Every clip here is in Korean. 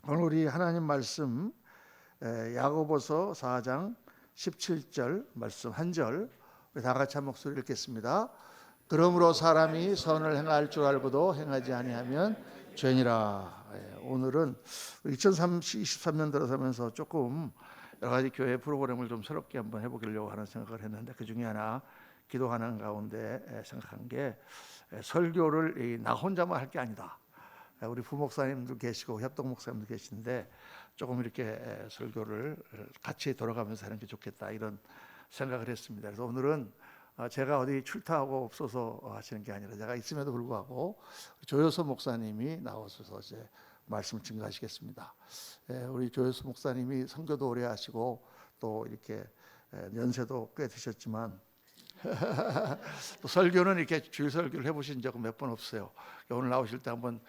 오늘 우리 하나님 말씀 야고보서 4장 17절 말씀 한 절 우리 다 같이 한 목소리 읽겠습니다. 그러므로 사람이 선을 행할 줄 알고도 행하지 아니하면 죄니라. 오늘은 2023년 들어서면서 조금 여러 가지 교회 프로그램을 좀 새롭게 한번 해보려고 하는 생각을 했는데, 그 중에 하나 기도하는 가운데 생각한 게 설교를 나 혼자만 할 게 아니다. 우리 부목사님도 계시고 협동 목사님도 계신데 조금 이렇게 설교를 같이 돌아가면서 하는 게 좋겠다, 이런 생각을 했습니다. 그래서 오늘은 제가 어디 출타하고 없어서 하시는 게 아니라 제가 있음에도 불구하고 조효서 목사님이 나오셔서 이제 말씀을 증거하시겠습니다. 우리 조효서 목사님이 선교도 오래 하시고 또 이렇게 연세도 꽤 드셨지만 또 설교는 이렇게 주일 설교를 해보신 적은 몇 번 없어요. 오늘 나오실 때 한번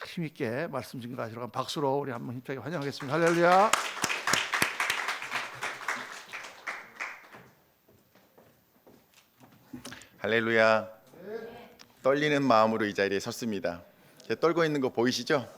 힘있게 말씀 증거하시라고 박수로 우리 한번 힘차게 환영하겠습니다. 할렐루야. 할렐루야. 떨리는 마음으로 이 자리에 섰습니다. 제가 떨고 있는 거 보이시죠?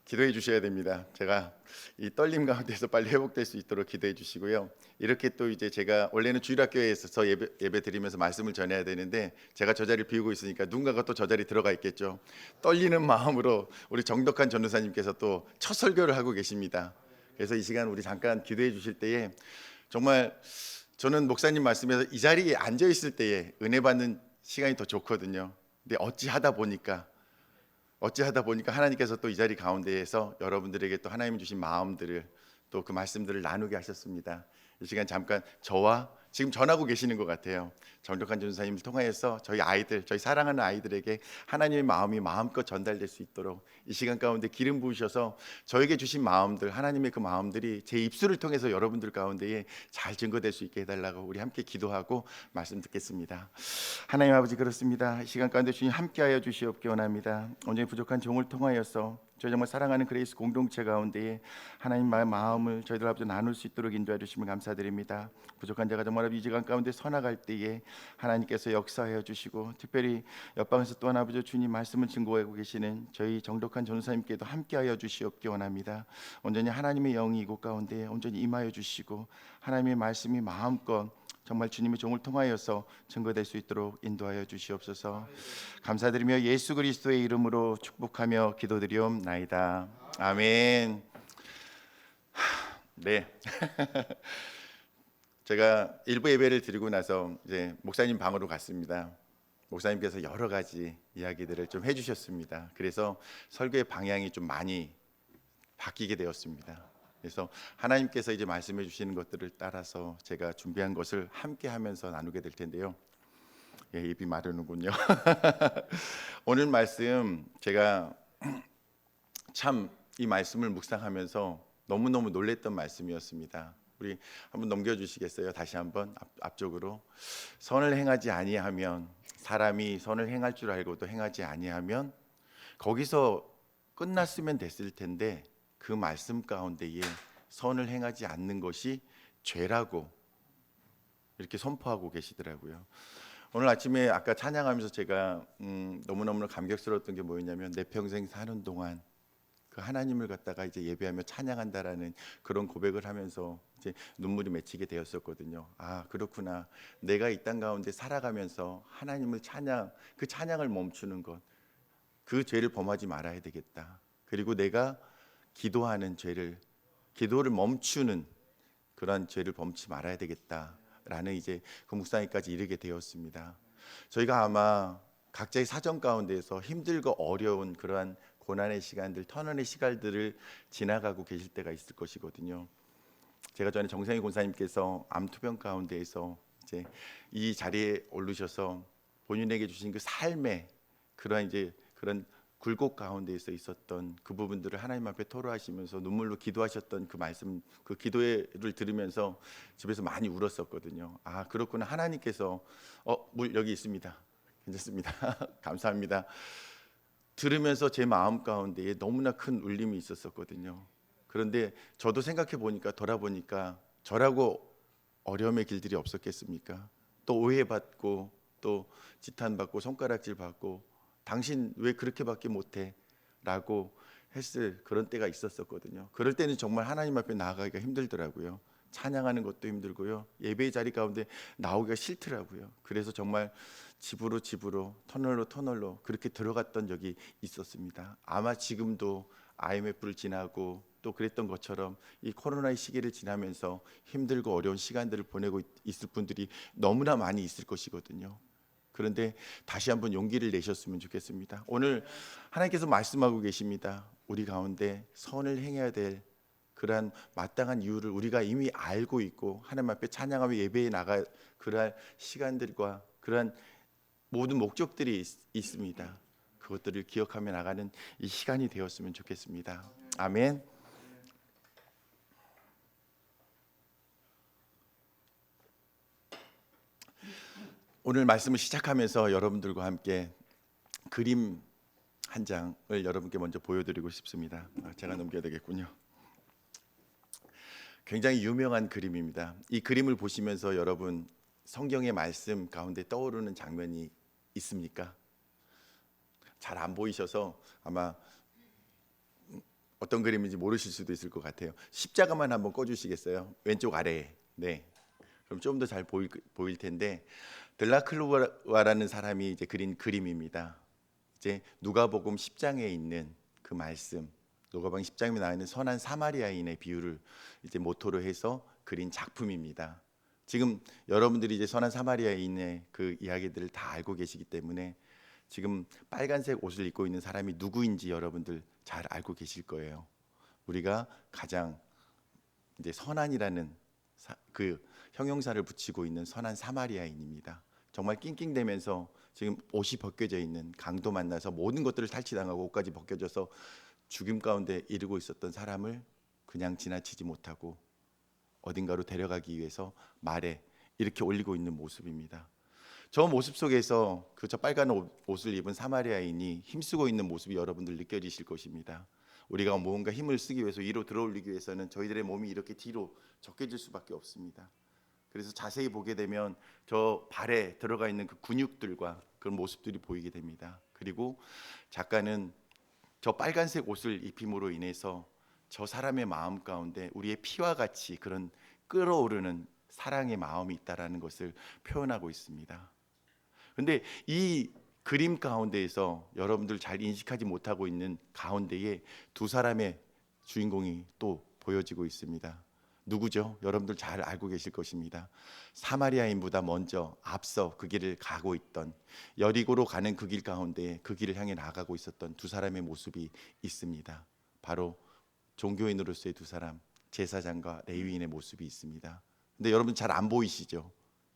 기도해 주셔야 됩니다. 제가 이 떨림 가운데서 빨리 회복될 수 있도록 기도해 주시고요. 이렇게 또 이제 제가 원래는 주일학교에서 예배 드리면서 말씀을 전해야 되는데 제가 저 자리를 비우고 있으니까 누군가가 또 저 자리 들어가 있겠죠. 떨리는 마음으로 우리 정덕한 전도사님께서 또 첫 설교를 하고 계십니다. 그래서 이 시간 우리 잠깐 기도해 주실 때에 정말 저는 목사님 말씀에서 이 자리에 앉아 있을 때에 은혜 받는 시간이 더 좋거든요. 근데 어찌하다 보니까 하나님께서 또 이 자리 가운데에서 여러분들에게 또 하나님이 주신 마음들을 또 그 말씀들을 나누게 하셨습니다. 이 시간 잠깐 저와 지금 전하고 계시는 것 같아요. 정덕한 전도사님을 통하여서 저희 아이들, 저희 사랑하는 아이들에게 하나님의 마음이 마음껏 전달될 수 있도록 이 시간 가운데 기름 부으셔서 저에게 주신 마음들, 하나님의 그 마음들이 제 입술을 통해서 여러분들 가운데에 잘 증거될 수 있게 해달라고 우리 함께 기도하고 말씀 듣겠습니다. 하나님 아버지, 그렇습니다. 이 시간 가운데 주님 함께하여 주시옵기 원합니다. 온전히 부족한 종을 통하여서 저희 정말 사랑하는 그레이스 공동체 가운데에 하나님의 마음을 저희들 앞에서 나눌 수 있도록 인도해 주시면 감사드립니다. 부족한 자가 정말 이 시간 가운데 서나갈 때에 하나님께서 역사하여 주시고, 특별히 옆방에서 또한 아버지 주님 말씀을 증거하고 계시는 저희 정덕한 전도사님께도 함께하여 주시옵기 원합니다. 온전히 하나님의 영이 이곳 가운데 온전히 임하여 주시고 하나님의 말씀이 마음껏 정말 주님의 종을 통하여서 증거될 수 있도록 인도하여 주시옵소서. 감사드리며 예수 그리스도의 이름으로 축복하며 기도드리옵나이다. 아멘. 네. 제가 일부 예배를 드리고 나서 이제 목사님 방으로 갔습니다. 목사님께서 여러 가지 이야기들을 좀 해주셨습니다. 그래서 설교의 방향이 좀 많이 바뀌게 되었습니다. 그래서 하나님께서 이제 말씀해 주시는 것들을 따라서 제가 준비한 것을 함께 하면서 나누게 될 텐데요. 입이 마르는군요. 오늘 말씀 제가 참 이 말씀을 묵상하면서 너무너무 놀랬던 말씀이었습니다. 우리 한번 넘겨주시겠어요? 다시 한번 앞쪽으로. 선을 행하지 아니하면, 사람이 선을 행할 줄 알고도 행하지 아니하면, 거기서 끝났으면 됐을 텐데 그 말씀 가운데에 선을 행하지 않는 것이 죄라고 이렇게 선포하고 계시더라고요. 오늘 아침에 아까 찬양하면서 제가 너무너무 감격스러웠던 게 뭐였냐면, 내 평생 사는 동안 그 하나님을 갖다가 이제 예배하며 찬양한다라는 그런 고백을 하면서 이제 눈물이 맺히게 되었었거든요. 아, 그렇구나. 내가 이 땅 가운데 살아가면서 하나님을 그 찬양을 멈추는 것, 그 죄를 범하지 말아야 되겠다. 그리고 내가 기도를 멈추는 그러한 죄를 범치 말아야 되겠다라는 이제 그 묵상에까지 이르게 되었습니다. 저희가 아마 각자의 사정 가운데서 힘들고 어려운 그러한 고난의 시간들, 터널의 시간들을 지나가고 계실 때가 있을 것이거든요. 제가 전에 정상희 권사님께서 암투병 가운데에서 이제 이 자리에 오르셔서 본인에게 주신 그 삶의 그런 굴곡 가운데에서 있었던 그 부분들을 하나님 앞에 토로하시면서 눈물로 기도하셨던 그 말씀, 그 기도를 들으면서 집에서 많이 울었었거든요. 아, 그렇구나. 하나님께서 물 여기 있습니다. 괜찮습니다. 감사합니다. 들으면서 제 마음 가운데에 너무나 큰 울림이 있었었거든요. 그런데 저도 생각해 보니까, 돌아보니까 저라고 어려움의 길들이 없었겠습니까? 또 오해받고, 또 지탄받고, 손가락질 받고, 당신 왜 그렇게밖에 못해? 라고 했을 그런 때가 있었거든요. 그럴 때는 정말 하나님 앞에 나아가기가 힘들더라고요. 찬양하는 것도 힘들고요. 예배의 자리 가운데 나오기가 싫더라고요. 그래서 정말 집으로 터널로 그렇게 들어갔던 적이 있었습니다. 아마 지금도 IMF를 지나고 또 그랬던 것처럼 이 코로나의 시기를 지나면서 힘들고 어려운 시간들을 보내고 있을 분들이 너무나 많이 있을 것이거든요. 그런데 다시 한번 용기를 내셨으면 좋겠습니다. 오늘 하나님께서 말씀하고 계십니다. 우리 가운데 선을 행해야 될 그러한 마땅한 이유를 우리가 이미 알고 있고 하나님 앞에 찬양하며 예배에 나갈 그러한 시간들과 그러한 모든 목적들이 있습니다. 그것들을 기억하며 나가는 이 시간이 되었으면 좋겠습니다. 아멘. 오늘 말씀을 시작하면서 여러분들과 함께 그림 한 장을 여러분께 먼저 보여드리고 싶습니다. 제가 넘겨야 되겠군요. 굉장히 유명한 그림입니다. 이 그림을 보시면서 여러분 성경의 말씀 가운데 떠오르는 장면이 있습니까? 잘 안 보이셔서 아마 어떤 그림인지 모르실 수도 있을 것 같아요. 십자가만 한번 꺼주시겠어요? 왼쪽 아래에. 네. 그럼 좀 더 잘 보일 텐데 들라클로와라는 사람이 이제 그린 그림입니다. 이제 누가복음 10장에 있는 그 말씀, 누가복음 10장에 나와 있는 선한 사마리아인의 비유를 이제 모토로 해서 그린 작품입니다. 지금 여러분들이 이제 선한 사마리아인의 그 이야기들을 다 알고 계시기 때문에 지금 빨간색 옷을 입고 있는 사람이 누구인지 여러분들 잘 알고 계실 거예요. 우리가 가장 이제 선한이라는 그 형용사를 붙이고 있는 선한 사마리아인입니다. 정말 낑낑대면서 지금 옷이 벗겨져 있는, 강도 만나서 모든 것들을 탈취당하고 옷까지 벗겨져서 죽임 가운데 이르고 있었던 사람을 그냥 지나치지 못하고 어딘가로 데려가기 위해서 말에 이렇게 올리고 있는 모습입니다. 저 모습 속에서 그 저 빨간 옷을 입은 사마리아인이 힘쓰고 있는 모습이 여러분들 느껴지실 것입니다. 우리가 뭔가 힘을 쓰기 위해서 위로 들어올리기 위해서는 저희들의 몸이 이렇게 뒤로 적혀질 수밖에 없습니다. 그래서 자세히 보게 되면 저 발에 들어가 있는 그 근육들과 그런 모습들이 보이게 됩니다. 그리고 작가는 저 빨간색 옷을 입힘으로 인해서 저 사람의 마음 가운데 우리의 피와 같이 그런 끓어오르는 사랑의 마음이 있다라는 것을 표현하고 있습니다. 그런데 이 그림 가운데에서 여러분들 잘 인식하지 못하고 있는 가운데에 두 사람의 주인공이 또 보여지고 있습니다. 누구죠? 여러분들 잘 알고 계실 것입니다. 사마리아인보다 먼저 앞서 그 길을 가고 있던, 여리고로 가는 그 길 가운데 그 길을 향해 나가고 있었던 두 사람의 모습이 있습니다. 바로 종교인으로서의 두 사람, 제사장과 레위인의 모습이 있습니다. 근데 여러분 잘 안 보이시죠?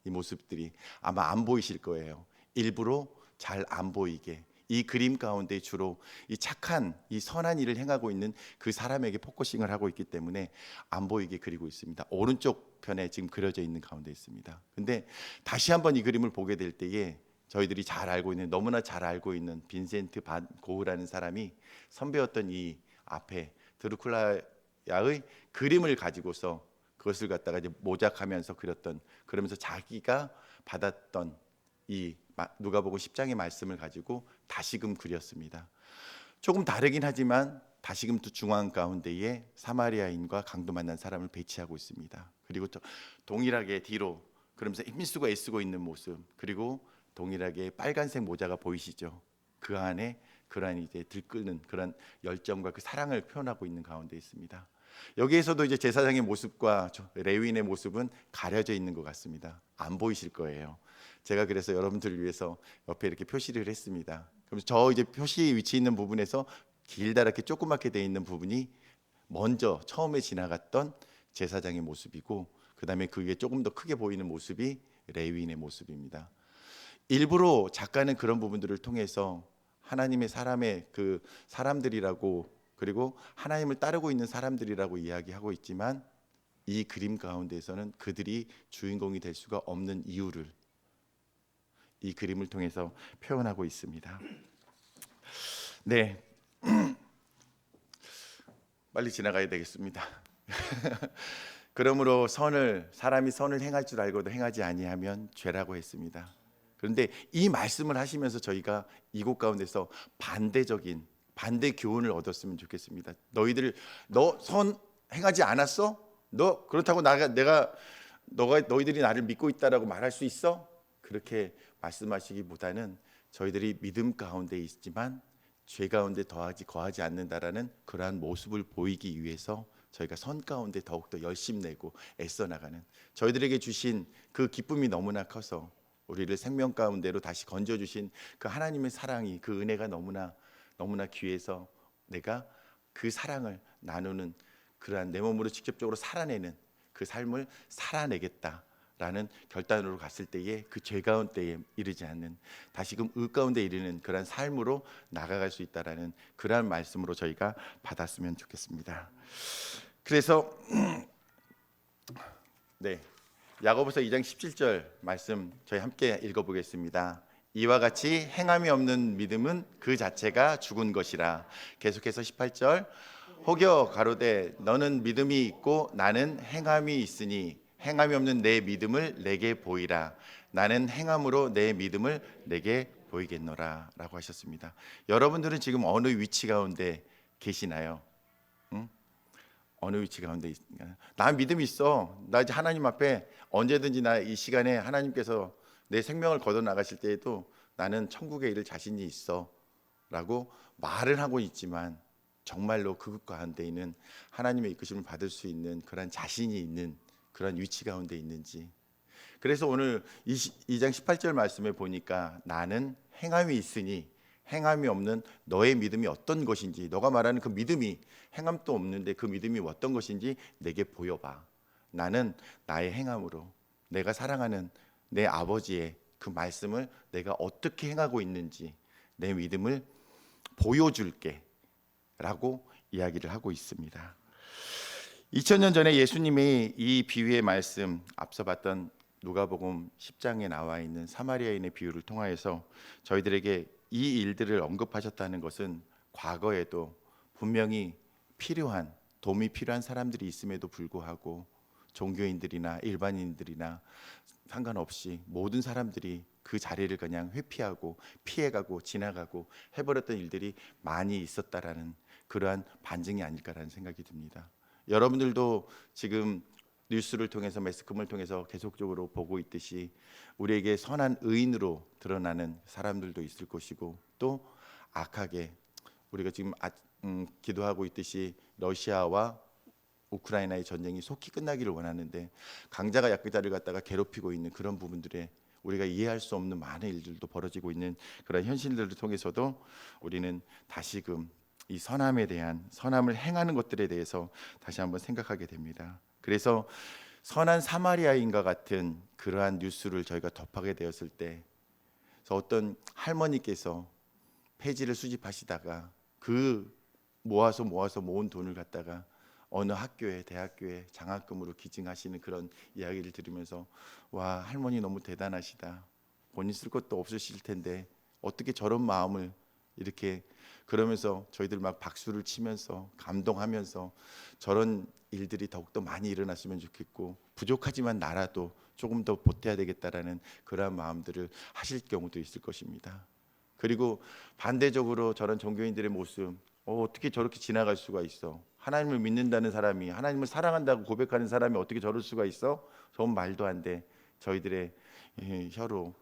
이 모습들이 아마 안 보이실 거예요. 일부러 잘 안 보이게 이 그림 가운데 주로 이 착한, 이 선한 일을 행하고 있는 그 사람에게 포커싱을 하고 있기 때문에 안 보이게 그리고 있습니다. 오른쪽 편에 지금 그려져 있는 가운데 있습니다. 근데 다시 한번 이 그림을 보게 될 때에 저희들이 잘 알고 있는, 너무나 잘 알고 있는 빈센트 반 고흐라는 사람이 선배였던 이 앞에 드루큘라야의 그림을 가지고서 그것을 갖다가 이제 모작하면서 그렸던, 그러면서 자기가 받았던 이 누가복음 10장의 말씀을 가지고 다시금 그렸습니다. 조금 다르긴 하지만 다시금 또 중앙 가운데에 사마리아인과 강도 만난 사람을 배치하고 있습니다. 그리고 또 동일하게 뒤로 그러면서 힘쓰고 애쓰고 있는 모습, 그리고 동일하게 빨간색 모자가 보이시죠? 그 안에 그러한 이제 들끓는 그런 열정과 그 사랑을 표현하고 있는 가운데 있습니다. 여기에서도 이제 제사장의 모습과 레위인의 모습은 가려져 있는 것 같습니다. 안 보이실 거예요. 제가 그래서 여러분들을 위해서 옆에 이렇게 표시를 했습니다. 그럼 저 이제 표시 위치 있는 부분에서 길다랗게 조그맣게 되어 있는 부분이 먼저 처음에 지나갔던 제사장의 모습이고, 그 다음에 그게 조금 더 크게 보이는 모습이 레위인의 모습입니다. 일부러 작가는 그런 부분들을 통해서 하나님의 사람의 그 사람들이라고, 그리고 하나님을 따르고 있는 사람들이라고 이야기하고 있지만 이 그림 가운데에서는 그들이 주인공이 될 수가 없는 이유를 이 그림을 통해서 표현하고 있습니다. 네, 빨리 지나가야 되겠습니다. 그러므로 사람이 선을 행할 줄 알고도 행하지 아니하면 죄라고 했습니다. 그런데 이 말씀을 하시면서 저희가 이곳 가운데서 반대적인 반대 교훈을 얻었으면 좋겠습니다. 너 선 행하지 않았어? 너 그렇다고 너희들이 나를 믿고 있다라고 말할 수 있어? 그렇게 말씀하시기보다는 저희들이 믿음 가운데 있지만 죄 가운데 거하지 않는다라는 그러한 모습을 보이기 위해서 저희가 선 가운데 더욱더 열심 내고 애써 나가는, 저희들에게 주신 그 기쁨이 너무나 커서 우리를 생명 가운데로 다시 건져 주신 그 하나님의 사랑이, 그 은혜가 너무나 귀해서 내가 그 사랑을 나누는, 그러한 내 몸으로 직접적으로 살아내는 그 삶을 살아내겠다라는 결단으로 갔을 때에 그 죄 가운데에 이르지 않는, 다시금 의 가운데 이르는 그러한 삶으로 나아갈 수 있다라는 그러한 말씀으로 저희가 받았으면 좋겠습니다. 그래서 네, 야고보서 2장 17절 말씀 저희 함께 읽어보겠습니다. 이와 같이 행함이 없는 믿음은 그 자체가 죽은 것이라. 계속해서 18절, 혹여 가로되 너는 믿음이 있고 나는 행함이 있으니 행함이 없는 내 믿음을 내게 보이라. 나는 행함으로 내 믿음을 내게 보이겠노라 라고 하셨습니다. 여러분들은 지금 어느 위치 가운데 계시나요? 어느 위치 가운데 있습니까? 나 믿음이 있어. 나 이제 하나님 앞에 언제든지, 나 이 시간에 하나님께서 내 생명을 걷어 나가실 때에도 나는 천국에 이를 자신이 있어 라고 말을 하고 있지만, 정말로 그것 가운데 있는 하나님의 이끄심을 받을 수 있는 그런 자신이 있는 그런 위치 가운데 있는지. 그래서 오늘 2장 18절 말씀에 보니까 나는 행함이 있으니 행함이 없는 너의 믿음이 어떤 것인지, 너가 말하는 그 믿음이 행함도 없는데 그 믿음이 어떤 것인지 내게 보여봐. 나는 나의 행함으로 내가 사랑하는 내 아버지의 그 말씀을 내가 어떻게 행하고 있는지 내 믿음을 보여줄게 라고 이야기를 하고 있습니다. 2000년 전에 예수님이 이 비유의 말씀, 앞서 봤던 누가복음 10장에 나와 있는 사마리아인의 비유를 통하여서 저희들에게 이 일들을 언급하셨다는 것은 과거에도 분명히 도움이 필요한 사람들이 있음에도 불구하고 종교인들이나 일반인들이나 상관없이 모든 사람들이 그 자리를 그냥 회피하고 피해가고 지나가고 해버렸던 일들이 많이 있었다라는 그러한 반증이 아닐까라는 생각이 듭니다. 여러분들도 지금 뉴스를 통해서, 매스컴을 통해서 계속적으로 보고 있듯이 우리에게 선한 의인으로 드러나는 사람들도 있을 것이고, 또 악하게 우리가 지금 기도하고 있듯이 러시아와 우크라이나의 전쟁이 속히 끝나기를 원하는데 강자가 약자를 갖다가 괴롭히고 있는 그런 부분들에 우리가 이해할 수 없는 많은 일들도 벌어지고 있는 그런 현실들을 통해서도 우리는 다시금 이 선함을 행하는 것들에 대해서 다시 한번 생각하게 됩니다. 그래서 선한 사마리아인과 같은 그러한 뉴스를 저희가 접하게 되었을 때, 어떤 할머니께서 폐지를 수집하시다가 그 모아서 모은 돈을 갖다가 어느 대학교에 장학금으로 기증하시는 그런 이야기를 들으면서, 와, 할머니 너무 대단하시다. 본인 쓸 것도 없으실 텐데 어떻게 저런 마음을 이렇게, 그러면서 저희들 막 박수를 치면서 감동하면서 저런 일들이 더욱더 많이 일어났으면 좋겠고, 부족하지만 나라도 조금 더 보태야 되겠다라는 그러한 마음들을 하실 경우도 있을 것입니다. 그리고 반대적으로 저런 종교인들의 모습, 어떻게 저렇게 지나갈 수가 있어? 하나님을 믿는다는 사람이, 하나님을 사랑한다고 고백하는 사람이 어떻게 저럴 수가 있어? 저건 말도 안 돼. 저희들의 혀로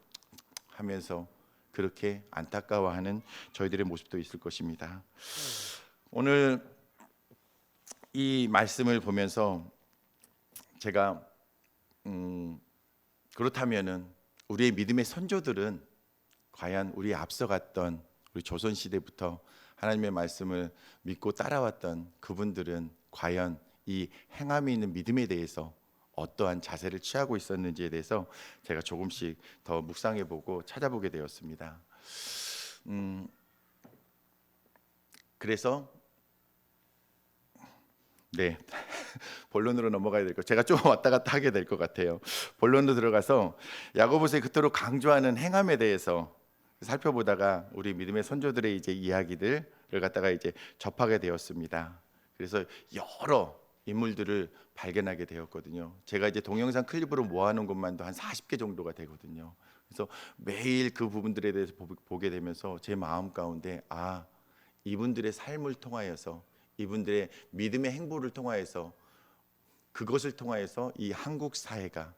하면서 그렇게 안타까워하는 저희들의 모습도 있을 것입니다. 오늘 이 말씀을 보면서 제가 그렇다면은 우리의 믿음의 선조들은 과연 우리 앞서갔던 우리 조선 시대부터 하나님의 말씀을 믿고 따라왔던 그분들은 과연 이 행함이 있는 믿음에 대해서 어떠한 자세를 취하고 있었는지에 대해서 제가 조금씩 더 묵상해보고 찾아보게 되었습니다. 그래서 네, 본론으로 넘어가야 될 것. 제가 좀 왔다 갔다 하게 될 것 같아요. 본론으로 들어가서 야고보서에 그토록 강조하는 행함에 대해서 살펴보다가 우리 믿음의 선조들의 이제 이야기들을 갖다가 이제 접하게 되었습니다. 그래서 여러 인물들을 발견하게 되었거든요. 제가 이제 동영상 클립으로 모아놓은 것만도 한 40개 정도가 되거든요. 그래서 매일 그 부분들에 대해서 보게 되면서 제 마음 가운데, 이분들의 삶을 통하여서, 이분들의 믿음의 행보를 통하여서, 그것을 통하여서 이 한국 사회가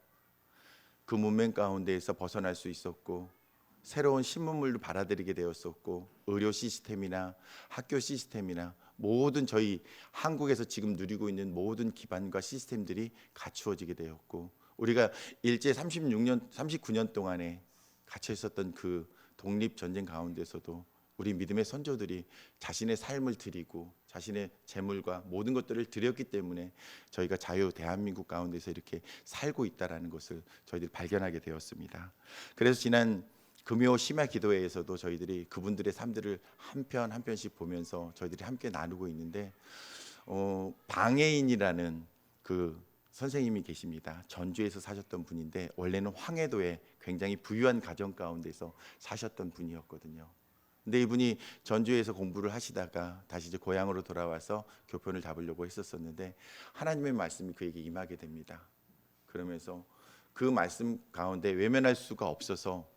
그 문맹 가운데에서 벗어날 수 있었고, 새로운 신문물도 받아들이게 되었었고, 의료 시스템이나 학교 시스템이나 모든 저희 한국에서 지금 누리고 있는 모든 기반과 시스템들이 갖추어지게 되었고, 우리가 일제 39년 동안에 갇혀 있었던 그 독립 전쟁 가운데서도 우리 믿음의 선조들이 자신의 삶을 드리고 자신의 재물과 모든 것들을 드렸기 때문에 저희가 자유 대한민국 가운데서 이렇게 살고 있다라는 것을 저희들이 발견하게 되었습니다. 그래서 지난 금요 심야 기도회에서도 저희들이 그분들의 삶들을 한 편 한 편씩 보면서 저희들이 함께 나누고 있는데, 방해인이라는 그 선생님이 계십니다. 전주에서 사셨던 분인데 원래는 황해도에 굉장히 부유한 가정 가운데서 사셨던 분이었거든요. 근데 이분이 전주에서 공부를 하시다가 다시 이제 고향으로 돌아와서 교편을 잡으려고 했었었는데 하나님의 말씀이 그에게 임하게 됩니다. 그러면서 그 말씀 가운데 외면할 수가 없어서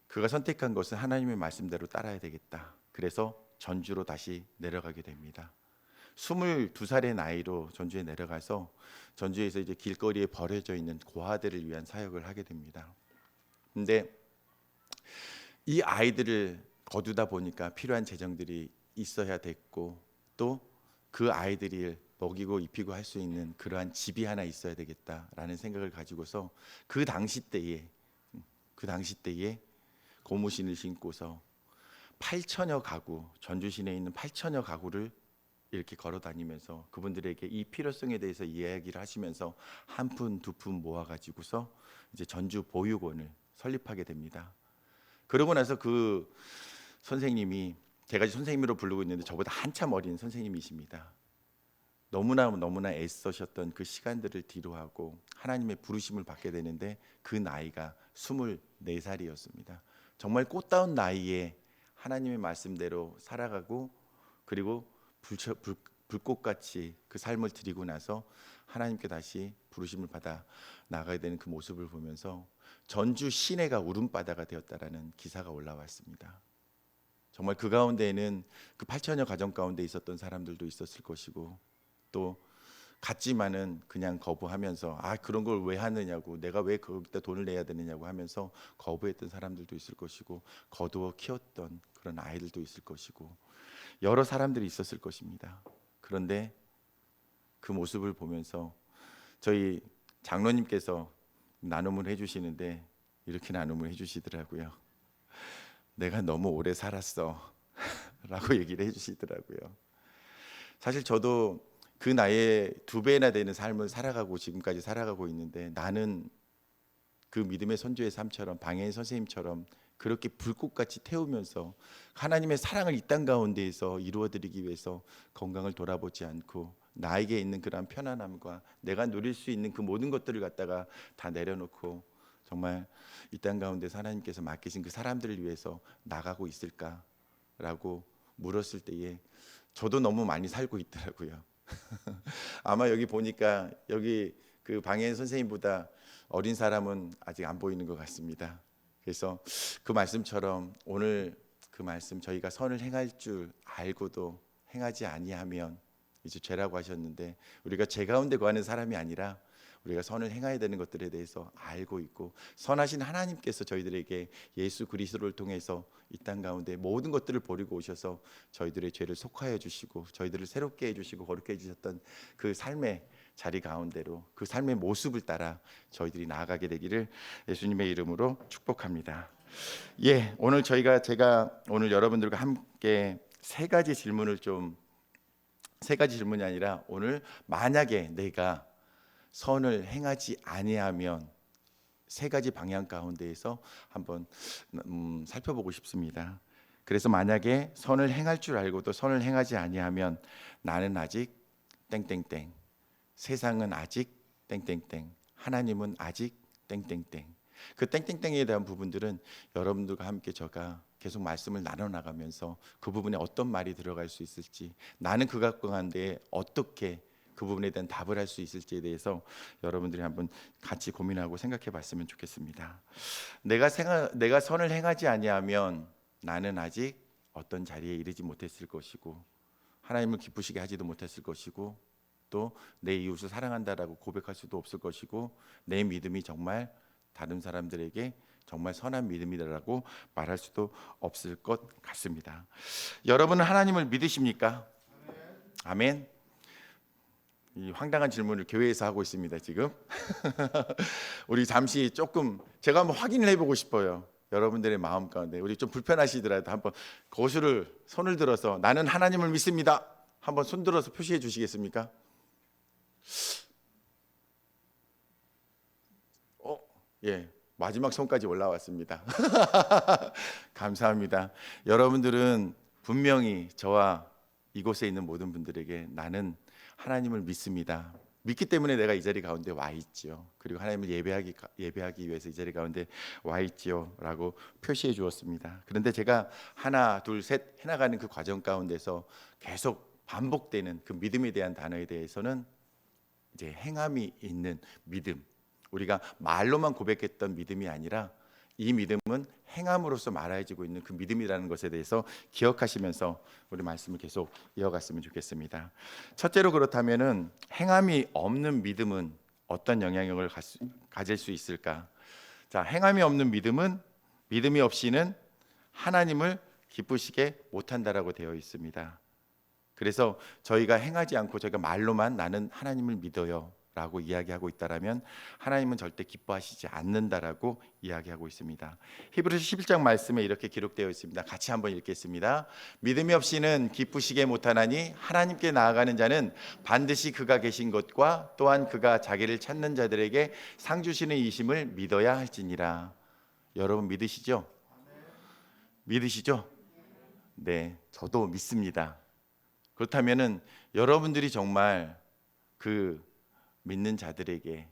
그가 선택한 것은 하나님의 말씀대로 따라야 되겠다. 그래서 전주로 다시 내려가게 됩니다. 22살의 나이로 전주에 내려가서 전주에서 이제 길거리에 버려져 있는 고아들을 위한 사역을 하게 됩니다. 근데 이 아이들을 거두다 보니까 필요한 재정들이 있어야 됐고, 또 그 아이들이 먹이고 입히고 할 수 있는 그러한 집이 하나 있어야 되겠다라는 생각을 가지고서 그 당시 때에 고무신을 신고서 8천여 가구, 전주 시내에 있는 8천여 가구를 이렇게 걸어 다니면서 그분들에게 이 필요성에 대해서 이야기를 하시면서 한 푼 두 푼 모아 가지고서 이제 전주 보육원을 설립하게 됩니다. 그러고 나서 그 선생님이, 제가 선생님으로 부르고 있는데 저보다 한참 어린 선생님이십니다. 너무나 애써셨던 그 시간들을 뒤로하고 하나님의 부르심을 받게 되는데 그 나이가 24살이었습니다. 정말 꽃다운 나이에 하나님의 말씀대로 살아가고, 그리고 불꽃같이 그 삶을 드리고 나서 하나님께 다시 부르심을 받아 나가게 되는 그 모습을 보면서 전주 시내가 울음바다가 되었다라는 기사가 올라왔습니다. 정말 그 가운데에는 그 8천여 가정 가운데 있었던 사람들도 있었을 것이고, 또 갔지만은 그냥 거부하면서 그런 걸 왜 하느냐고, 내가 왜 거기다 돈을 내야 되느냐고 하면서 거부했던 사람들도 있을 것이고, 거두어 키웠던 그런 아이들도 있을 것이고, 여러 사람들이 있었을 것입니다. 그런데 그 모습을 보면서 저희 장로님께서 나눔을 해주시는데 이렇게 나눔을 해주시더라고요. 내가 너무 오래 살았어 라고 얘기를 해주시더라고요. 사실 저도 그 나이에 2배나 되는 삶을 살아가고 지금까지 살아가고 있는데, 나는 그 믿음의 선조의 삶처럼 방해인 선생님처럼 그렇게 불꽃같이 태우면서 하나님의 사랑을 이 땅 가운데에서 이루어드리기 위해서 건강을 돌아보지 않고 나에게 있는 그런 편안함과 내가 누릴 수 있는 그 모든 것들을 갖다가 다 내려놓고 정말 이 땅 가운데서 하나님께서 맡기신 그 사람들을 위해서 나가고 있을까라고 물었을 때에 저도 너무 많이 살고 있더라고요. 아마 여기 보니까 여기 그 방해인 선생님보다 어린 사람은 아직 안 보이는 것 같습니다. 그래서 그 말씀처럼 오늘 그 말씀, 저희가 선을 행할 줄 알고도 행하지 아니하면 이제 죄라고 하셨는데, 우리가 죄 가운데 거하는 사람이 아니라 우리가 선을 행해야 되는 것들에 대해서 알고 있고, 선하신 하나님께서 저희들에게 예수 그리스도를 통해서 이 땅 가운데 모든 것들을 버리고 오셔서 저희들의 죄를 속하여 주시고 저희들을 새롭게 해주시고 거룩게 해주셨던 그 삶의 자리 가운데로, 그 삶의 모습을 따라 저희들이 나아가게 되기를 예수님의 이름으로 축복합니다. 오늘 제가 오늘 여러분들과 함께 세 가지 질문이 아니라, 오늘 만약에 내가 선을 행하지 아니하면 세 가지 방향 가운데에서 한번 살펴보고 싶습니다. 그래서 만약에 선을 행할 줄 알고도 선을 행하지 아니하면 나는 아직 땡땡땡, 세상은 아직 땡땡땡, 하나님은 아직 땡땡땡. 그 땡땡땡에 대한 부분들은 여러분들과 함께 제가 계속 말씀을 나눠나가면서 그 부분에 어떤 말이 들어갈 수 있을지, 나는 그 가운데 어떻게 그 부분에 대한 답을 할 수 있을지에 대해서 여러분들이 한번 같이 고민하고 생각해 봤으면 좋겠습니다. 내가 선을 행하지 아니하면 나는 아직 어떤 자리에 이르지 못했을 것이고 하나님을 기쁘시게 하지도 못했을 것이고 또 내 이웃을 사랑한다라고 고백할 수도 없을 것이고 내 믿음이 정말 다른 사람들에게 정말 선한 믿음이라고 말할 수도 없을 것 같습니다. 여러분은 하나님을 믿으십니까? 아멘. 이 황당한 질문을 교회에서 하고 있습니다 지금. 우리 잠시 조금 제가 한번 확인을 해보고 싶어요. 여러분들의 마음 가운데 우리 좀 불편하시더라도 한번 거수를 손을 들어서 나는 하나님을 믿습니다. 한번 손 들어서 표시해 주시겠습니까? 예, 마지막 손까지 올라왔습니다. 감사합니다. 여러분들은 분명히 저와 이곳에 있는 모든 분들에게 나는 하나님을 믿습니다. 믿기 때문에 내가 이 자리 가운데 와 있지요. 그리고 하나님을 예배하기 위해서 이 자리 가운데 와 있지요라고 표시해 주었습니다. 그런데 제가 하나, 둘, 셋 해나가는 그 과정 가운데서 계속 반복되는 그 믿음에 대한 단어에 대해서는 이제 행함이 있는 믿음. 우리가 말로만 고백했던 믿음이 아니라 이 믿음은 행함으로써 말해지고 있는 그 믿음이라는 것에 대해서 기억하시면서 우리 말씀을 계속 이어갔으면 좋겠습니다. 첫째로 그렇다면은 행함이 없는 믿음은 어떤 영향력을 가질 수 있을까? 자, 행함이 없는 믿음은 믿음이 없이는 하나님을 기쁘시게 못한다라고 되어 있습니다. 그래서 저희가 행하지 않고 저희가 말로만 나는 하나님을 믿어요 라고 이야기하고 있다라면 하나님은 절대 기뻐하시지 않는다라고 이야기하고 있습니다. 히브리서 11장 말씀에 이렇게 기록되어 있습니다. 같이 한번 읽겠습니다. 믿음이 없이는 기쁘시게 못하나니 하나님께 나아가는 자는 반드시 그가 계신 것과 또한 그가 자기를 찾는 자들에게 상 주시는 이심을 믿어야 할지니라. 여러분 믿으시죠? 믿으시죠? 네, 저도 믿습니다. 그렇다면은 여러분들이 정말 그 믿는 자들에게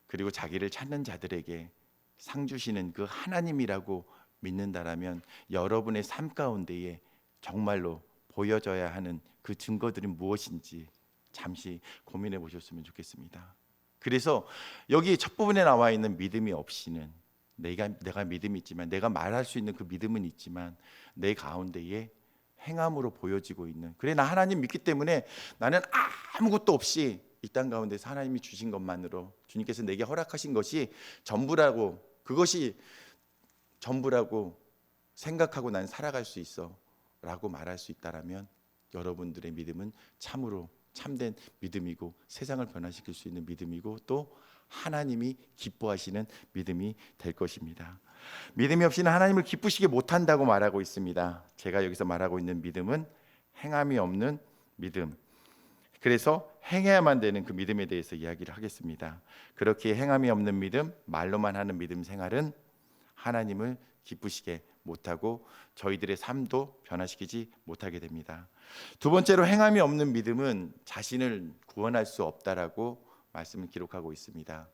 그리고 자기를 찾는 자들에게 상 주시는 그 하나님이라고 믿는다라면 여러분의 삶 가운데에 정말로 보여져야 하는 그 증거들이 무엇인지 잠시 고민해 보셨으면 좋겠습니다. 그래서 여기 첫 부분에 나와 있는 믿음이 없이는 내가 믿음이 있지만 내가 말할 수 있는 그 믿음은 있지만 내 가운데에 행함으로 보여지고 있는 그래 나 하나님 믿기 때문에 나는 아무것도 없이 이 땅 가운데서 하나님이 주신 것만으로 주님께서 내게 허락하신 것이 전부라고 그것이 전부라고 생각하고 난 살아갈 수 있어 라고 말할 수 있다라면 여러분들의 믿음은 참으로 참된 믿음이고 세상을 변화시킬 수 있는 믿음이고 또 하나님이 기뻐하시는 믿음이 될 것입니다. 믿음이 없이는 하나님을 기쁘시게 못한다고 말하고 있습니다. 제가 여기서 말하고 있는 믿음은 행함이 없는 믿음. 그래서 행해야만 되는 그 믿음에 대해서 이야기를 하겠습니다. 그렇게 행함이 없는 믿음, 말로만 하는 믿음 생활은 하나님을 기쁘시게 못하고 저희들의 삶도 변화시키지 못하게 됩니다. 두 번째로 행함이 없는 믿음은 자신을 구원할 수 없다라고 말씀을 기록하고 있습니다.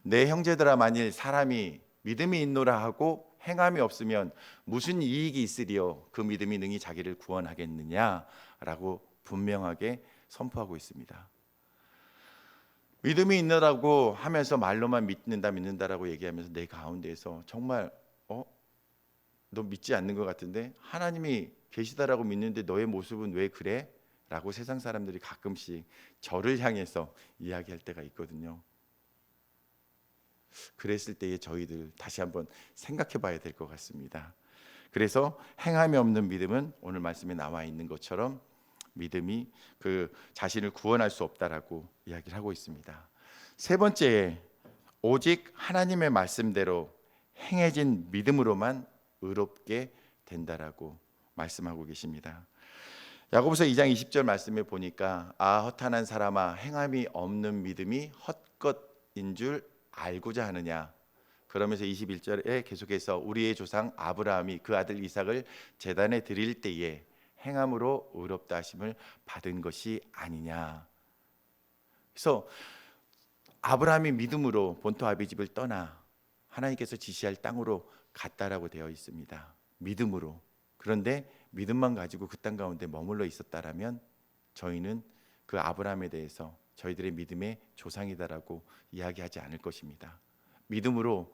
내 형제들아 만일 사람이 믿음이 있노라 하고 행함이 없으면 무슨 이익이 있으리요 그 믿음이 능히 자기를 구원하겠느냐라고 분명하게 선포하고 있습니다. 믿음이 있노라고 하면서 말로만 믿는다라고 얘기하면서 내 가운데에서 정말 너 믿지 않는 것 같은데 하나님이 계시다라고 믿는데 너의 모습은 왜 그래? 라고 세상 사람들이 가끔씩 저를 향해서 이야기할 때가 있거든요. 그랬을 때에 저희들 다시 한번 생각해 봐야 될 것 같습니다. 그래서 행함이 없는 믿음은 오늘 말씀에 나와 있는 것처럼 믿음이 그 자신을 구원할 수 없다라고 이야기를 하고 있습니다. 세 번째, 오직 하나님의 말씀대로 행해진 믿음으로만 의롭게 된다라고 말씀하고 계십니다. 야고보서 2장 20절 말씀에 보니까 헛한한 사람아 행함이 없는 믿음이 헛것인 줄 알고자 하느냐. 그러면서 21절에 계속해서 우리의 조상 아브라함이 그 아들 이삭을 제단에 드릴 때에 행함으로 의롭다 하심을 받은 것이 아니냐. 그래서 아브라함이 믿음으로 본토 아비집을 떠나 하나님께서 지시할 땅으로 갔다라고 되어 있습니다. 믿음으로. 그런데 믿음만 가지고 그 땅 가운데 머물러 있었다라면 저희는 그 아브라함에 대해서 저희들의 믿음의 조상이다라고 이야기하지 않을 것입니다. 믿음으로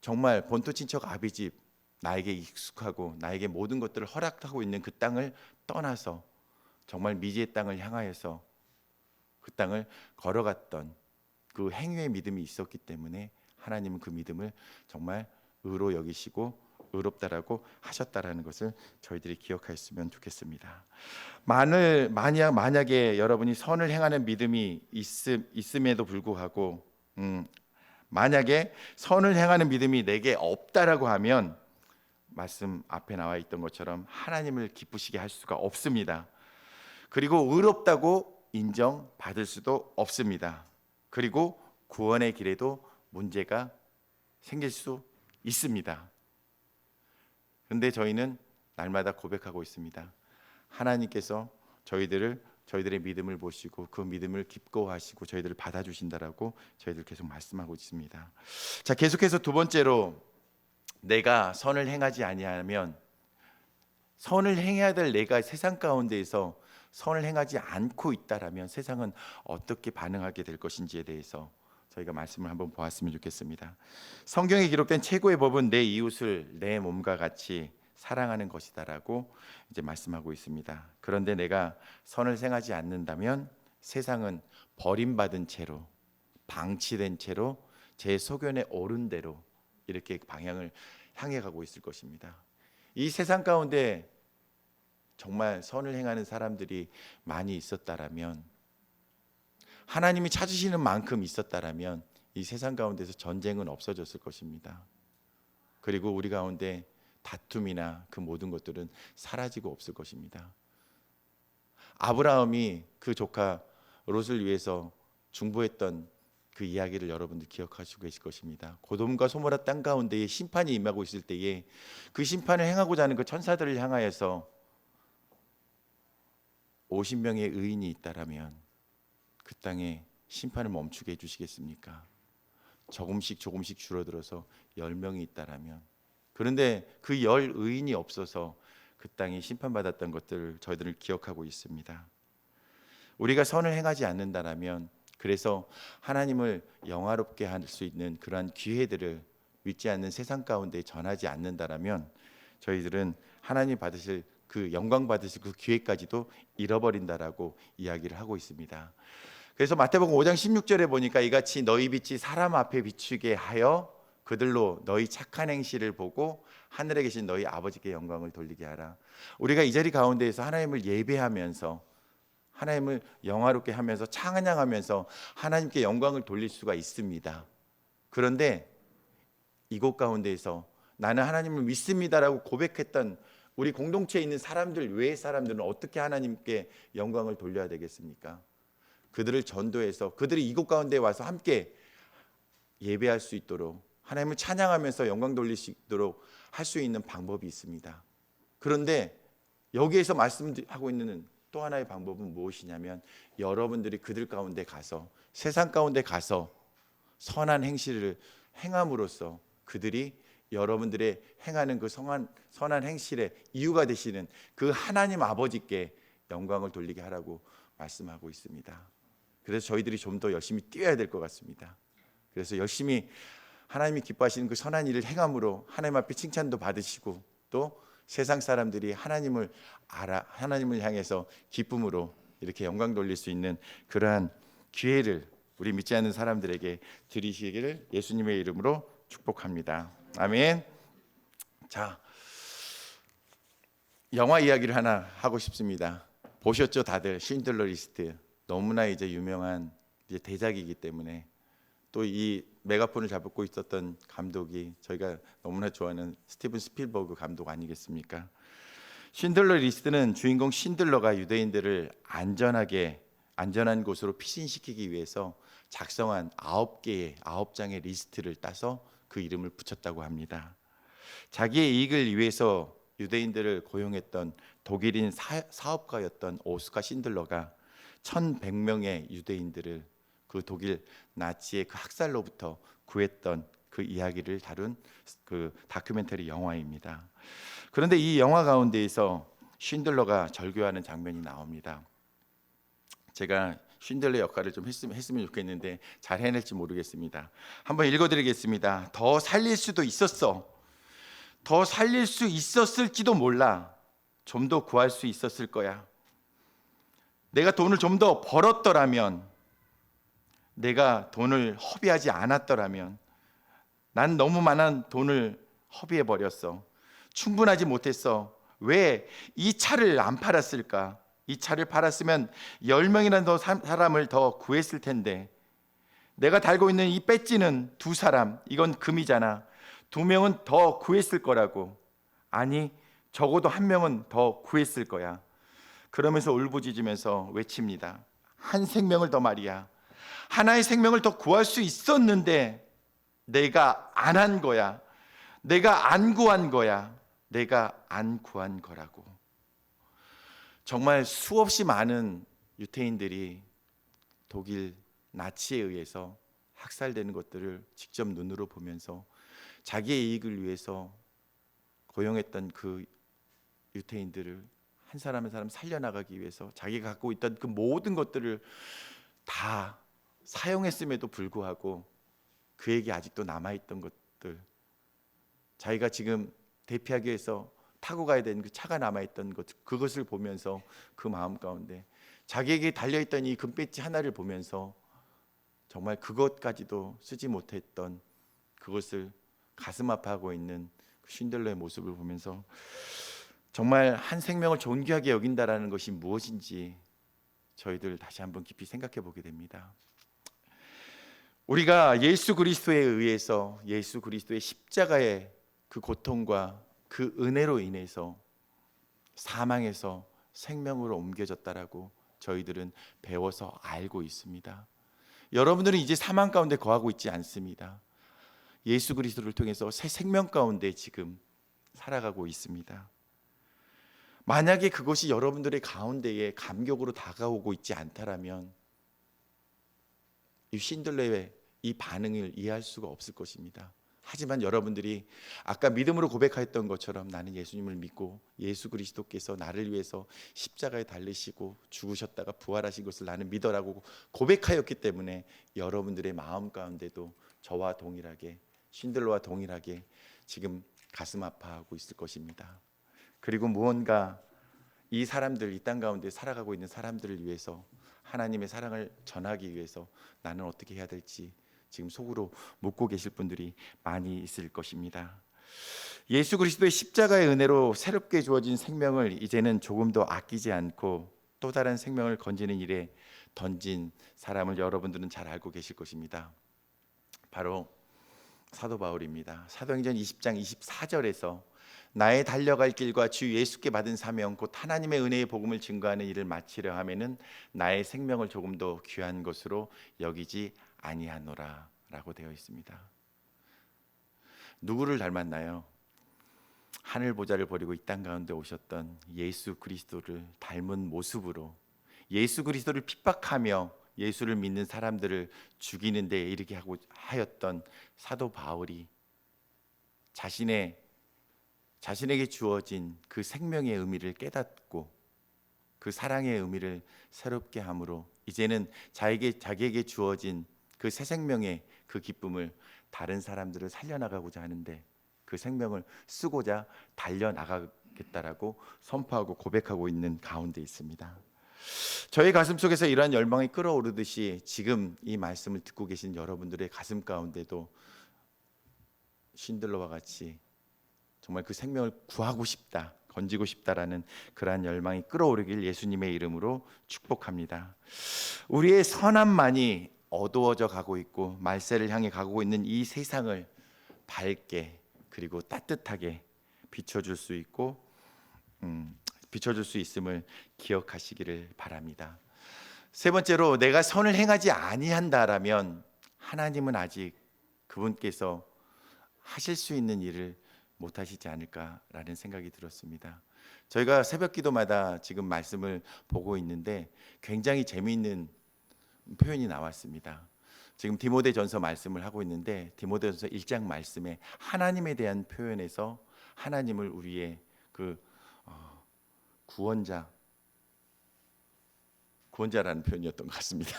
정말 본토 친척 아비집 나에게 익숙하고 나에게 모든 것들을 허락하고 있는 그 땅을 떠나서 정말 미지의 땅을 향하여서 그 땅을 걸어갔던 그 행위의 믿음이 있었기 때문에 하나님은 그 믿음을 정말 의로 여기시고 의롭다라고 하셨다라는 것을 저희들이 기억했으면 좋겠습니다. 만약에 여러분이 선을 행하는 믿음이 있음에도 불구하고 만약에 선을 행하는 믿음이 내게 없다라고 하면 말씀 앞에 나와 있던 것처럼 하나님을 기쁘시게 할 수가 없습니다. 그리고 의롭다고 인정받을 수도 없습니다. 그리고 구원의 길에도 문제가 생길 수 있습니다. 그런데 저희는 날마다 고백하고 있습니다. 하나님께서 저희들의 믿음을 보시고 그 믿음을 기뻐하시고 저희들을 받아주신다라고 저희들 계속 말씀하고 있습니다. 자, 계속해서 두 번째로 내가 선을 행하지 아니하면, 선을 행해야 될 내가 세상 가운데에서 선을 행하지 않고 있다라면 세상은 어떻게 반응하게 될 것인지에 대해서 저희가 말씀을 한번 보았으면 좋겠습니다. 성경에 기록된 최고의 법은 내 이웃을 내 몸과 같이 사랑하는 것이다라고 이제 말씀하고 있습니다. 그런데 내가 선을 행하지 않는다면 세상은 버림받은 채로, 방치된 채로 제 소견에 옳은 대로 이렇게 방향을 향해 가고 있을 것입니다. 이 세상 가운데 정말 선을 행하는 사람들이 많이 있었다라면, 하나님이 찾으시는 만큼 있었다라면 이 세상 가운데서 전쟁은 없어졌을 것입니다. 그리고 우리 가운데 다툼이나 그 모든 것들은 사라지고 없을 것입니다. 아브라함이 그 조카 롯을 위해서 중보했던 그 이야기를 여러분들 기억하시고 계실 것입니다. 고돔과 소모라 땅 가운데에 심판이 임하고 있을 때에 그 심판을 행하고자 하는 그 천사들을 향하여서 50명의 의인이 있다라면 그 땅에 심판을 멈추게 해주시겠습니까? 조금씩 줄어들어서 10명이 있다라면, 그런데 그 10 의인이 없어서 그 땅이 심판받았던 것들을 저희들은 기억하고 있습니다. 우리가 선을 행하지 않는다라면, 그래서 하나님을 영화롭게 할 수 있는 그러한 기회들을 믿지 않는 세상 가운데 전하지 않는다라면 저희들은 하나님 받으실 그 영광 받으실 그 기회까지도 잃어버린다라고 이야기를 하고 있습니다. 그래서 마태복음 5장 16절에 보니까 이같이 너희 빛이 사람 앞에 비추게 하여 그들로 너희 착한 행실을 보고 하늘에 계신 너희 아버지께 영광을 돌리게 하라. 우리가 이 자리 가운데에서 하나님을 예배하면서 하나님을 영화롭게 하면서 찬양하면서 하나님께 영광을 돌릴 수가 있습니다. 그런데 이곳 가운데에서 나는 하나님을 믿습니다라고 고백했던 우리 공동체에 있는 사람들 외의 사람들은 어떻게 하나님께 영광을 돌려야 되겠습니까? 그들을 전도해서 그들이 이곳 가운데 와서 함께 예배할 수 있도록, 하나님을 찬양하면서 영광 돌릴 수 있도록 할 수 있는 방법이 있습니다. 그런데 여기에서 말씀하고 있는 또 하나의 방법은 무엇이냐면, 여러분들이 그들 가운데 가서, 세상 가운데 가서 선한 행실을 행함으로써 그들이 여러분들의 행하는 그 선한 행실의 이유가 되시는 그 하나님 아버지께 영광을 돌리게 하라고 말씀하고 있습니다. 그래서 저희들이 좀 더 열심히 뛰어야 될 것 같습니다. 그래서 열심히 하나님이 기뻐하시는 그 선한 일을 행함으로 하나님 앞에 칭찬도 받으시고, 또 세상 사람들이 하나님을 향해서 기쁨으로 이렇게 영광 돌릴 수 있는 그러한 기회를 우리 믿지 않는 사람들에게 드리시기를 예수님의 이름으로 축복합니다. 아멘. 자, 영화 이야기를 하나 하고 싶습니다. 보셨죠, 다들? 쉰들러 리스트. 너무나 이제 유명한 이제 대작이기 때문에, 또 이 메가폰을 잡고 있었던 감독이 저희가 너무나 좋아하는 스티븐 스필버그 감독 아니겠습니까? 쉰들러 리스트는 주인공 쉰들러가 유대인들을 안전한 곳으로 피신시키기 위해서 작성한 9장의 리스트를 따서 그 이름을 붙였다고 합니다. 자기의 이익을 위해서 유대인들을 고용했던 독일인 사업가였던 오스카 신들러가 1100명의 유대인들을 그 독일 나치의 그 학살로부터 구했던 그 이야기를 다룬 그 다큐멘터리 영화입니다. 그런데 이 영화 가운데에서 쉰들러가 절규하는 장면이 나옵니다. 제가 쉰들러 역할을 좀 했으면 좋겠는데 잘 해낼지 모르겠습니다. 한번 읽어드리겠습니다. 더 살릴 수도 있었어. 더 살릴 수 있었을지도 몰라. 좀 더 구할 수 있었을 거야. 내가 돈을 좀 더 벌었더라면, 내가 돈을 허비하지 않았더라면, 난 너무 많은 돈을 허비해 버렸어. 충분하지 못했어. 왜 이 차를 안 팔았을까? 이 차를 팔았으면 10명이나 더 사람을 더 구했을 텐데, 내가 달고 있는 이 배지는 2사람, 이건 금이잖아. 2명은 더 구했을 거라고. 아니, 적어도 1명은 더 구했을 거야. 그러면서 울부짖으면서 외칩니다. 한 생명을 더 말이야. 하나의 생명을 더 구할 수 있었는데 내가 안 한 거야. 내가 안 구한 거야. 내가 안 구한 거라고. 정말 수없이 많은 유태인들이 독일 나치에 의해서 학살되는 것들을 직접 눈으로 보면서 자기의 이익을 위해서 고용했던 그 유태인들을 한 사람 한 사람 살려나가기 위해서 자기가 갖고 있던 그 모든 것들을 다 사용했음에도 불구하고 그에게 아직도 남아있던 것들, 자기가 지금 대피하기 위해서 타고 가야 되는 그 차가 남아있던 것, 그것을 보면서 그 마음 가운데 자기에게 달려있던 이 금배지 하나를 보면서 정말 그것까지도 쓰지 못했던 그것을 가슴 아파하고 있는 그 쉰들러의 모습을 보면서 정말 한 생명을 존귀하게 여긴다라는 것이 무엇인지 저희들 다시 한번 깊이 생각해 보게 됩니다. 우리가 예수 그리스도에 의해서, 예수 그리스도의 십자가의 그 고통과 그 은혜로 인해서 사망에서 생명으로 옮겨졌다라고 저희들은 배워서 알고 있습니다. 여러분들은 이제 사망 가운데 거하고 있지 않습니다. 예수 그리스도를 통해서 새 생명 가운데 지금 살아가고 있습니다. 만약에 그것이 여러분들의 가운데에 감격으로 다가오고 있지 않다라면 이 쉰들레의 이 반응을 이해할 수가 없을 것입니다. 하지만 여러분들이 아까 믿음으로 고백하였던 것처럼 나는 예수님을 믿고 예수 그리스도께서 나를 위해서 십자가에 달리시고 죽으셨다가 부활하신 것을 나는 믿어라고 고백하였기 때문에 여러분들의 마음 가운데도 저와 동일하게, 쉰들러와 동일하게 지금 가슴 아파하고 있을 것입니다. 그리고 무언가 이 사람들, 이 땅 가운데 살아가고 있는 사람들을 위해서, 하나님의 사랑을 전하기 위해서 나는 어떻게 해야 될지 지금 속으로 묻고 계실 분들이 많이 있을 것입니다. 예수 그리스도의 십자가의 은혜로 새롭게 주어진 생명을 이제는 조금 더 아끼지 않고 또 다른 생명을 건지는 일에 던진 사람을 여러분들은 잘 알고 계실 것입니다. 바로 사도 바울입니다. 사도행전 20장 24절에서 나의 달려갈 길과 주 예수께 받은 사명 곧 하나님의 은혜의 복음을 증거하는 일을 마치려 하면은 나의 생명을 조금 더 귀한 것으로 여기지 아니하노라 라고 되어 있습니다. 누구를 닮았나요? 하늘 보좌를 버리고 이 땅 가운데 오셨던 예수 그리스도를 닮은 모습으로 예수 그리스도를 핍박하며 예수를 믿는 사람들을 죽이는 데 이르게 하였던 사도 바울이 자신에게 주어진 그 생명의 의미를 깨닫고 그 사랑의 의미를 새롭게 함으로 이제는 자기에게 주어진 그 새 생명의 그 기쁨을 다른 사람들을 살려나가고자 하는데 그 생명을 쓰고자 달려나가겠다라고 선포하고 고백하고 있는 가운데 있습니다. 저희 가슴 속에서 이러한 열망이 끓어오르듯이 지금 이 말씀을 듣고 계신 여러분들의 가슴 가운데도 쉰들러와 같이 정말 그 생명을 구하고 싶다, 건지고 싶다라는 그러한 열망이 끓어오르길 예수님의 이름으로 축복합니다. 우리의 선함만이 어두워져 가고 있고 말세를 향해 가고 있는 이 세상을 밝게 그리고 따뜻하게 비춰줄 수 있고 비춰줄 수 있음을 기억하시기를 바랍니다. 세 번째로 내가 선을 행하지 아니한다라면 하나님은 아직 그분께서 하실 수 있는 일을 못 하시지 않을까라는 생각이 들었습니다. 저희가 새벽 기도마다 지금 말씀을 보고 있는데 굉장히 재미있는 표현이 나왔습니다. 지금 디모데전서 말씀을 하고 있는데 디모데전서 1장 말씀에 하나님에 대한 표현에서 하나님을 우리의 그 구원자라는 표현이었던 것 같습니다.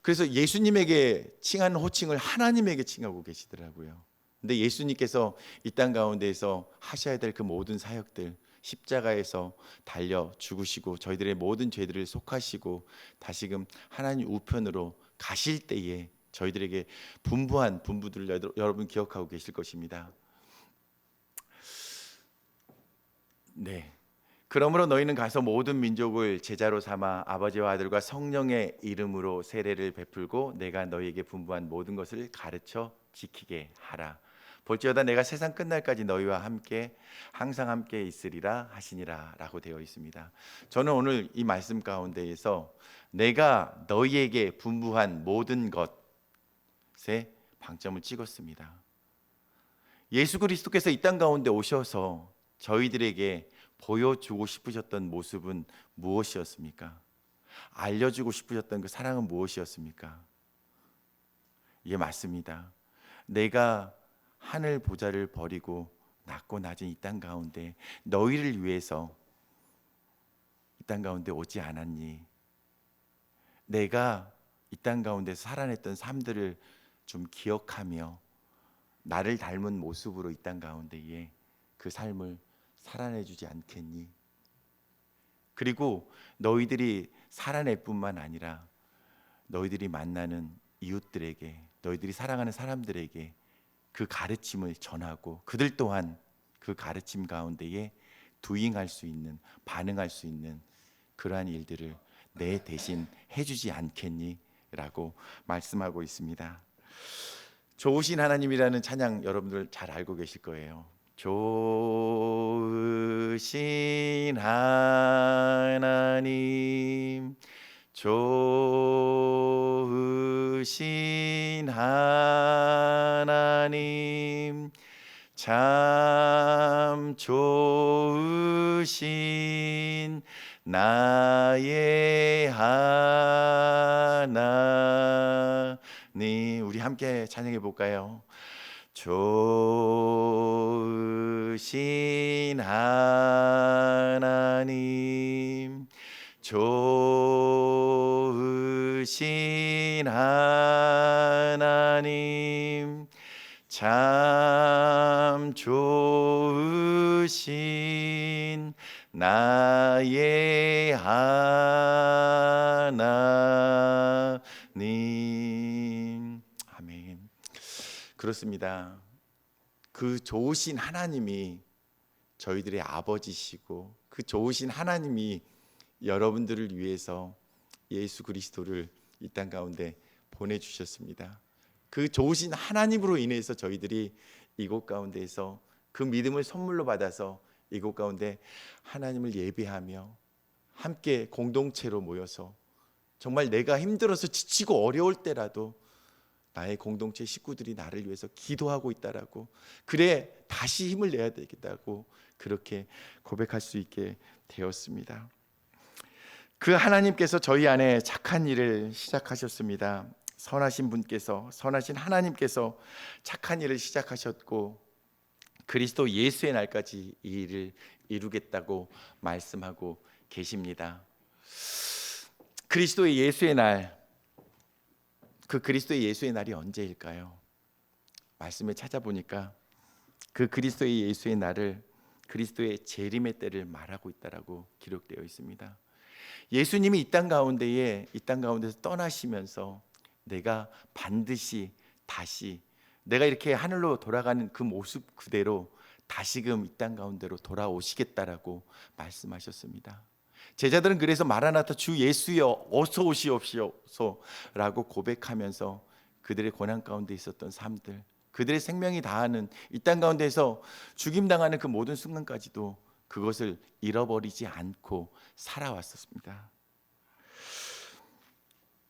그래서 예수님에게 칭하는 호칭을 하나님에게 칭하고 계시더라고요. 근데 예수님께서 이 땅 가운데에서 하셔야 될 그 모든 사역들, 십자가에서 달려 죽으시고 저희들의 모든 죄들을 속하시고 다시금 하나님 우편으로 가실 때에 저희들에게 분부한 분부들을 여러분 기억하고 계실 것입니다. 네. 그러므로 너희는 가서 모든 민족을 제자로 삼아 아버지와 아들과 성령의 이름으로 세례를 베풀고 내가 너희에게 분부한 모든 것을 가르쳐 지키게 하라. 볼지어다 내가 세상 끝날까지 너희와 함께 항상 함께 있으리라 하시니라라고 되어 있습니다. 저는 오늘 이 말씀 가운데에서 내가 너희에게 분부한 모든 것에 방점을 찍었습니다. 예수 그리스도께서 이 땅 가운데 오셔서 저희들에게 보여주고 싶으셨던 모습은 무엇이었습니까? 알려주고 싶으셨던 그 사랑은 무엇이었습니까? 이게 맞습니다. 내가 하늘 보좌를 버리고 낮고 낮은 이 땅 가운데 너희를 위해서 이 땅 가운데 오지 않았니? 내가 이 땅 가운데 살아냈던 삶들을 좀 기억하며 나를 닮은 모습으로 이 땅 가운데에 그 삶을 살아내주지 않겠니? 그리고 너희들이 살아낼 뿐만 아니라 너희들이 만나는 이웃들에게, 너희들이 사랑하는 사람들에게 그 가르침을 전하고 그들 또한 그 가르침 가운데에 두잉할 수 있는, 반응할 수 있는 그러한 일들을 내 대신 해주지 않겠니? 라고 말씀하고 있습니다. 좋으신 하나님이라는 찬양 여러분들 잘 알고 계실 거예요. 좋으신 하나님, 좋으신 하나님, 참 좋으신 나의 하나님. 우리 함께 찬양해 볼까요? 좋으신 하나님, 좋으신 하나님, 참 좋으신 나의 하나님. 아멘. 그렇습니다. 그 좋으신 하나님이 저희들의 아버지시고 그 좋으신 하나님이 여러분들을 위해서 예수 그리스도를 이 땅 가운데 보내주셨습니다. 그 좋으신 하나님으로 인해서 저희들이 이곳 가운데에서 그 믿음을 선물로 받아서 이곳 가운데 하나님을 예배하며 함께 공동체로 모여서 정말 내가 힘들어서 지치고 어려울 때라도 나의 공동체 식구들이 나를 위해서 기도하고 있다라고, 그래 다시 힘을 내야 되겠다고 그렇게 고백할 수 있게 되었습니다. 그 하나님께서 저희 안에 착한 일을 시작하셨습니다. 선하신 분께서, 선하신 하나님께서 착한 일을 시작하셨고 그리스도 예수의 날까지 이 일을 이루겠다고 말씀하고 계십니다. 그리스도의 예수의 날, 그 그리스도의 예수의 날이 언제일까요? 말씀을 찾아보니까 그 그리스도의 예수의 날을 그리스도의 재림의 때를 말하고 있다라고 기록되어 있습니다. 예수님이 이 땅 가운데서 떠나시면서 내가 반드시 다시 내가 이렇게 하늘로 돌아가는 그 모습 그대로 다시금 이 땅 가운데로 돌아오시겠다라고 말씀하셨습니다. 제자들은 그래서 마라나타 주 예수여 어서 오시옵소서라고 고백하면서 그들의 고난 가운데 있었던 삶들, 그들의 생명이 다하는 이 땅 가운데서 죽임당하는 그 모든 순간까지도 그것을 잃어버리지 않고 살아왔었습니다.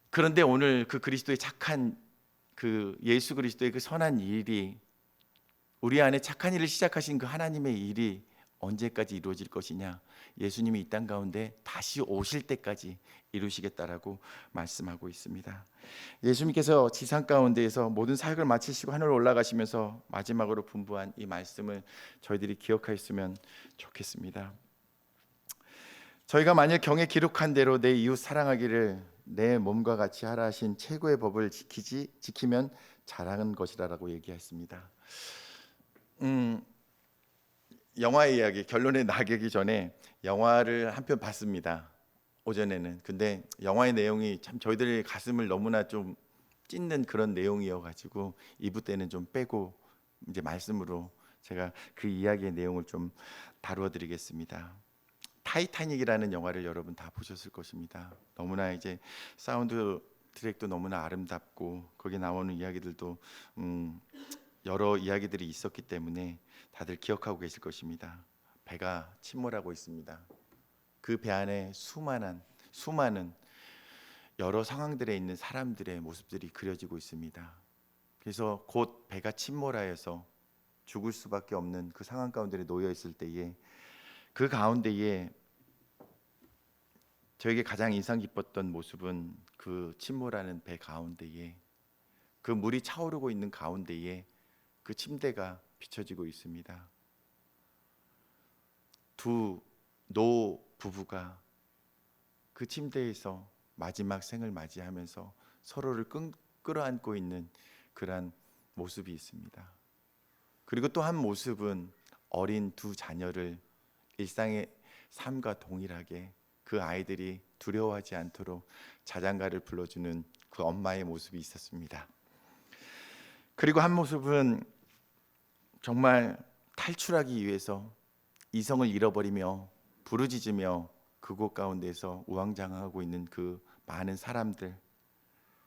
그런데 오늘 그 그리스도의 착한 그 예수 그리스도의 그 선한 일이, 우리 안에 착한 일을 시작하신 그 하나님의 일이 언제까지 이루어질 것이냐? 예수님이 이 땅 가운데 다시 오실 때까지 이루시겠다라고 말씀하고 있습니다. 예수님께서 지상 가운데에서 모든 사역을 마치시고 하늘로 올라가시면서 마지막으로 분부한 이 말씀을 저희들이 기억하였으면 좋겠습니다. 저희가 만일 경에 기록한 대로 내 이웃 사랑하기를 내 몸과 같이 하라 하신 최고의 법을 지키면 잘하는 것이라고 얘기했습니다. 영화의 이야기 결론에 나가기 전에 영화를 한 편 봤습니다. 오전에는. 근데 영화의 내용이 참 저희들의 가슴을 너무나 좀 찢는 그런 내용이어가지고 2부 때는 좀 빼고 이제 말씀으로 제가 그 이야기의 내용을 좀 다루어 드리겠습니다. 타이타닉이라는 영화를 여러분 다 보셨을 것입니다. 너무나 이제 사운드 트랙도 너무나 아름답고 거기 나오는 이야기들도 여러 이야기들이 있었기 때문에 다들 기억하고 계실 것입니다. 배가 침몰하고 있습니다. 그 배 안에 수많은 여러 상황들에 있는 사람들의 모습들이 그려지고 있습니다. 그래서 곧 배가 침몰하여서 죽을 수밖에 없는 그 상황 가운데 놓여 있을 때에 그 가운데에 저에게 가장 인상 깊었던 모습은 그 침몰하는 배 가운데에 그 물이 차오르고 있는 가운데에 그 침대가 비춰지고 있습니다. 두 노 부부가 그 침대에서 마지막 생을 맞이하면서 서로를 끌어안고 있는 그러한 모습이 있습니다. 그리고 또 한 모습은 어린 두 자녀를 일상의 삶과 동일하게 그 아이들이 두려워하지 않도록 자장가를 불러주는 그 엄마의 모습이 있었습니다. 그리고 한 모습은 정말 탈출하기 위해서 이성을 잃어버리며 부르짖으며 그곳 가운데서 우왕좌왕하고 있는 그 많은 사람들,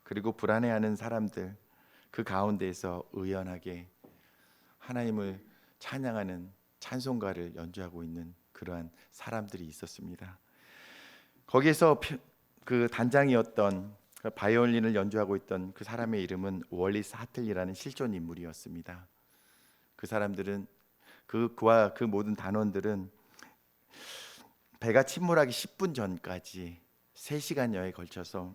그리고 불안해하는 사람들, 그 가운데에서 의연하게 하나님을 찬양하는 찬송가를 연주하고 있는 그러한 사람들이 있었습니다. 거기에서 그 단장이었던 그 바이올린을 연주하고 있던 그 사람의 이름은 월리스 하틀리라는 실존 인물이었습니다. 그 사람들은 그와 그 모든 단원들은 배가 침몰하기 10분 전까지 3시간여에 걸쳐서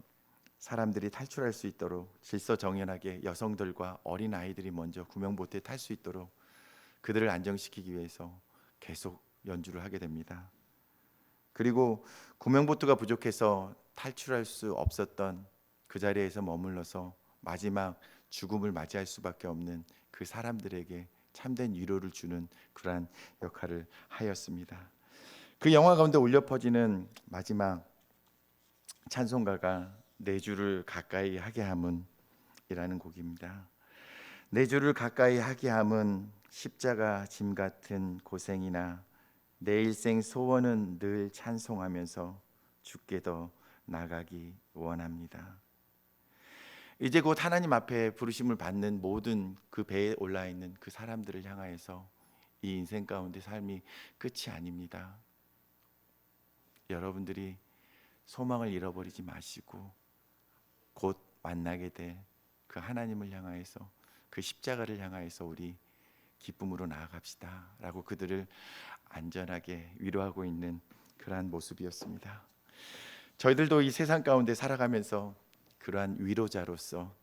사람들이 탈출할 수 있도록 질서정연하게 여성들과 어린 아이들이 먼저 구명보트에 탈 수 있도록 그들을 안정시키기 위해서 계속 연주를 하게 됩니다. 그리고 구명보트가 부족해서 탈출할 수 없었던 그 자리에서 머물러서 마지막 죽음을 맞이할 수밖에 없는 그 사람들에게 참된 위로를 주는 그러한 역할을 하였습니다. 그 영화 가운데 울려 퍼지는 마지막 찬송가가 내 주를 가까이 하게 함은이라는 곡입니다. 내 주를 가까이 하게 함은 십자가 짐 같은 고생이나 내 일생 소원은 늘 찬송하면서 주께 더 나가기 원합니다. 이제 곧 하나님 앞에 부르심을 받는 모든 그 배에 올라 있는 그 사람들을 향하여서 이 인생 가운데 삶이 끝이 아닙니다. 여러분들이 소망을 잃어버리지 마시고 곧 만나게 될 그 하나님을 향하여서 그 십자가를 향하여서 우리 기쁨으로 나아갑시다 라고 그들을 안전하게 위로하고 있는 그러한 모습이었습니다. 저희들도 이 세상 가운데 살아가면서 그러한 위로자로서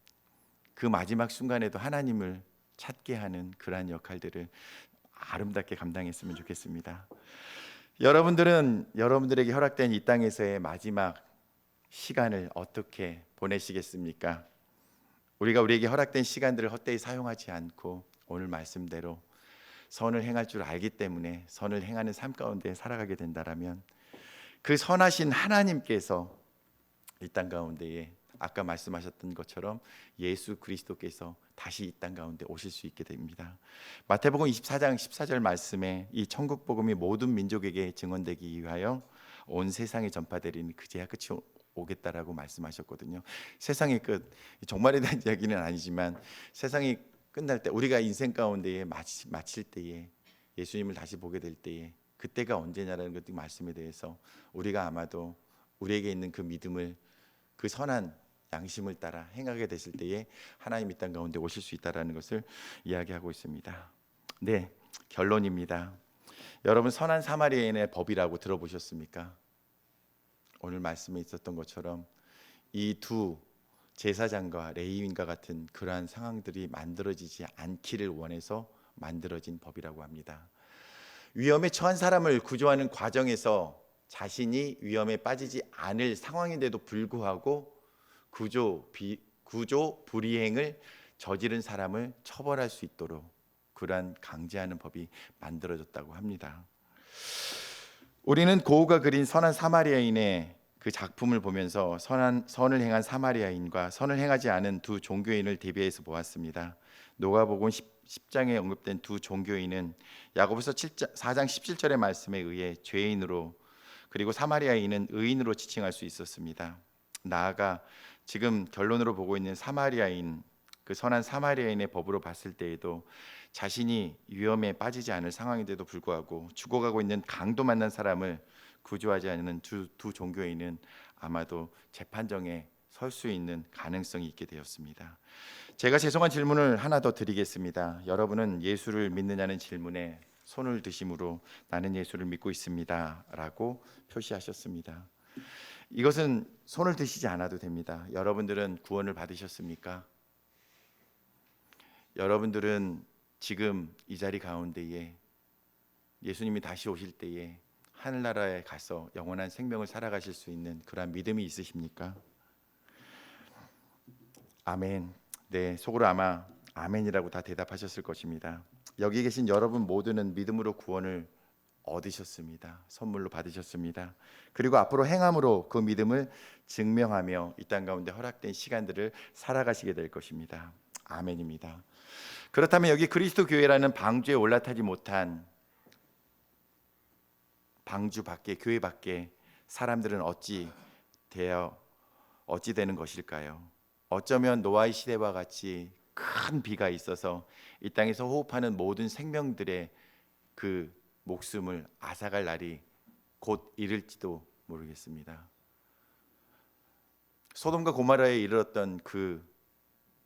그 마지막 순간에도 하나님을 찾게 하는 그러한 역할들을 아름답게 감당했으면 좋겠습니다. 여러분들은 여러분들에게 허락된 이 땅에서의 마지막 시간을 어떻게 보내시겠습니까? 우리가 우리에게 허락된 시간들을 헛되이 사용하지 않고 오늘 말씀대로 선을 행할 줄 알기 때문에 선을 행하는 삶 가운데 살아가게 된다라면 그 선하신 하나님께서 이 땅 가운데에 아까 말씀하셨던 것처럼 예수 그리스도께서 다시 이 땅 가운데 오실 수 있게 됩니다. 마태복음 24장 14절 말씀에 이 천국 복음이 모든 민족에게 증언되기 위하여 온 세상에 전파되리니 그제야 끝이 오겠다라고 말씀하셨거든요. 세상의 끝, 종말에 대한 이야기는 아니지만 세상이 끝날 때 우리가 인생 가운데에 마칠 때에 예수님을 다시 보게 될 때에 그때가 언제냐라는 것 말씀에 대해서 우리가 아마도 우리에게 있는 그 믿음을 그 선한 양심을 따라 행하게 됐을 때에 하나님 이 땅 가운데 오실 수 있다라는 것을 이야기하고 있습니다. 네, 결론입니다. 여러분 선한 사마리아인의 법이라고 들어보셨습니까? 오늘 말씀에 있었던 것처럼 이 두 제사장과 레위인과 같은 그러한 상황들이 만들어지지 않기를 원해서 만들어진 법이라고 합니다. 위험에 처한 사람을 구조하는 과정에서 자신이 위험에 빠지지 않을 상황인데도 불구하고 구조 불이행을 저지른 사람을 처벌할 수 있도록 그러한 강제하는 법이 만들어졌다고 합니다. 우리는 고우가 그린 선한 사마리아인의 그 작품을 보면서 선을 행한 사마리아인과 선을 행하지 않은 두 종교인을 대비해서 보았습니다. 누가복음 10장에 언급된 두 종교인은 야고보서 4장 17절의 말씀에 의해 죄인으로, 그리고 사마리아인은 의인으로 지칭할 수 있었습니다. 나아가 지금 결론으로 보고 있는 사마리아인, 그 선한 사마리아인의 법으로 봤을 때에도 자신이 위험에 빠지지 않을 상황인데도 불구하고 죽어가고 있는 강도 만난 사람을 구조하지 않는 두 종교인은 아마도 재판정에 설 수 있는 가능성이 있게 되었습니다. 제가 죄송한 질문을 하나 더 드리겠습니다. 여러분은 예수를 믿느냐는 질문에 손을 드심으로 나는 예수를 믿고 있습니다 라고 표시하셨습니다. 이것은 손을 드시지 않아도 됩니다. 여러분들은 구원을 받으셨습니까? 여러분들은 지금 이 자리 가운데에 예수님이 다시 오실 때에 하늘나라에 가서 영원한 생명을 살아가실 수 있는 그러한 믿음이 있으십니까? 아멘. 네, 속으로 아마 아멘이라고 다 대답하셨을 것입니다. 여기 계신 여러분 모두는 믿음으로 구원을 얻으셨습니다. 선물로 받으셨습니다. 그리고 앞으로 행함으로 그 믿음을 증명하며 이 땅 가운데 허락된 시간들을 살아가시게 될 것입니다. 아멘입니다. 그렇다면 여기 그리스도 교회라는 방주에 올라타지 못한 방주 밖에, 교회 밖에 사람들은 어찌 되는 것일까요? 어쩌면 노아의 시대와 같이 큰 비가 있어서 이 땅에서 호흡하는 모든 생명들의 그 목숨을 앗아갈 날이 곧 이를지도 모르겠습니다. 소돔과 고모라에 이르렀던 그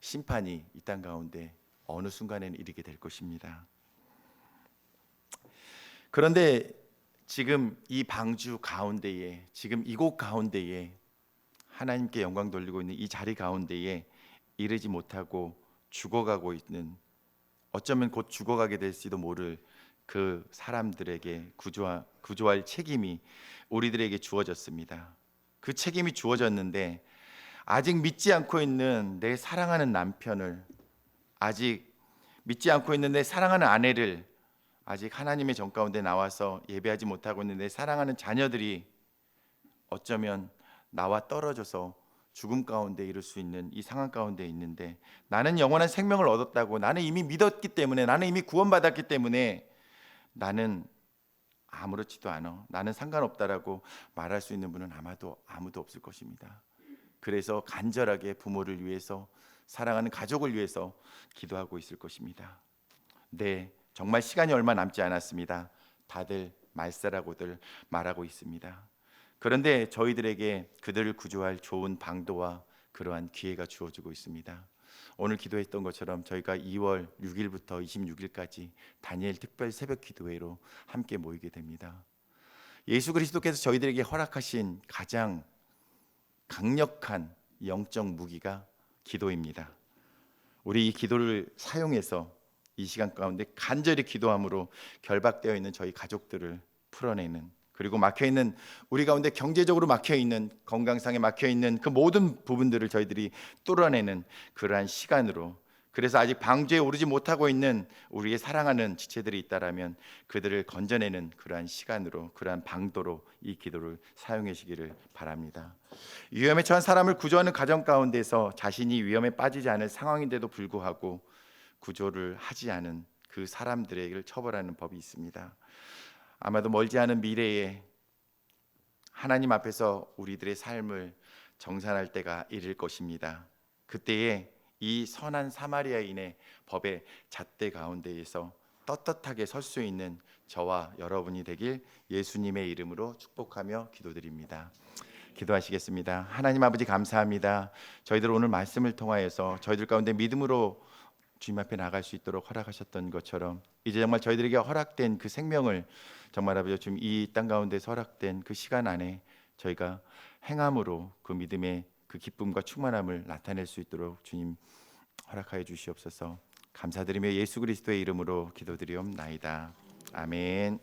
심판이 이 땅 가운데 어느 순간에는 이르게 될 것입니다. 그런데 지금 이 방주 가운데에, 지금 이곳 가운데에 하나님께 영광 돌리고 있는 이 자리 가운데에 이르지 못하고 죽어가고 있는, 어쩌면 곧 죽어가게 될지도 모를 그 사람들에게 구조할 책임이 우리들에게 주어졌습니다. 그 책임이 주어졌는데 아직 믿지 않고 있는 내 사랑하는 남편을, 아직 믿지 않고 있는 내 사랑하는 아내를, 아직 하나님의 정 가운데 나와서 예배하지 못하고 있는 내 사랑하는 자녀들이 어쩌면 나와 떨어져서 죽음 가운데 이를 수 있는 이 상황 가운데 있는데, 나는 영원한 생명을 얻었다고, 나는 이미 믿었기 때문에, 나는 이미 구원받았기 때문에 나는 아무렇지도 않아, 나는 상관없다라고 말할 수 있는 분은 아마도 아무도 없을 것입니다. 그래서 간절하게 부모를 위해서, 사랑하는 가족을 위해서 기도하고 있을 것입니다. 네, 정말 시간이 얼마 남지 않았습니다. 다들 말세라고들 말하고 있습니다. 그런데 저희들에게 그들을 구조할 좋은 방도와 그러한 기회가 주어지고 있습니다. 오늘 기도했던 것처럼 저희가 2월 6일부터 26일까지 다니엘 특별 새벽 기도회로 함께 모이게 됩니다. 예수 그리스도께서 저희들에게 허락하신 가장 강력한 영적 무기가 기도입니다. 우리 이 기도를 사용해서 이 시간 가운데 간절히 기도함으로 결박되어 있는 저희 가족들을 풀어내는, 그리고 막혀있는, 우리 가운데 경제적으로 막혀있는, 건강상에 막혀있는 그 모든 부분들을 저희들이 뚫어내는 그러한 시간으로, 그래서 아직 방주에 오르지 못하고 있는 우리의 사랑하는 지체들이 있다라면 그들을 건져내는 그러한 시간으로, 그러한 방도로 이 기도를 사용하시기를 바랍니다. 위험에 처한 사람을 구조하는 과정 가운데서 자신이 위험에 빠지지 않을 상황인데도 불구하고 구조를 하지 않은 그 사람들에게 처벌하는 법이 있습니다. 아마도 멀지 않은 미래에 하나님 앞에서 우리들의 삶을 정산할 때가 이를 것입니다. 그때에 이 선한 사마리아인의 법의 잣대 가운데에서 떳떳하게 설 수 있는 저와 여러분이 되길 예수님의 이름으로 축복하며 기도드립니다. 기도하시겠습니다. 하나님 아버지 감사합니다. 저희들 오늘 말씀을 통하여서 저희들 가운데 믿음으로 주님 앞에 나갈 수 있도록 허락하셨던 것처럼 이제 정말 저희들에게 허락된 그 생명을 정말 아버지 지금 이 땅 가운데서 허락된 그 시간 안에 저희가 행함으로 그 믿음의 그 기쁨과 충만함을 나타낼 수 있도록 주님 허락하여 주시옵소서. 감사드리며 예수 그리스도의 이름으로 기도드리옵나이다. 아멘.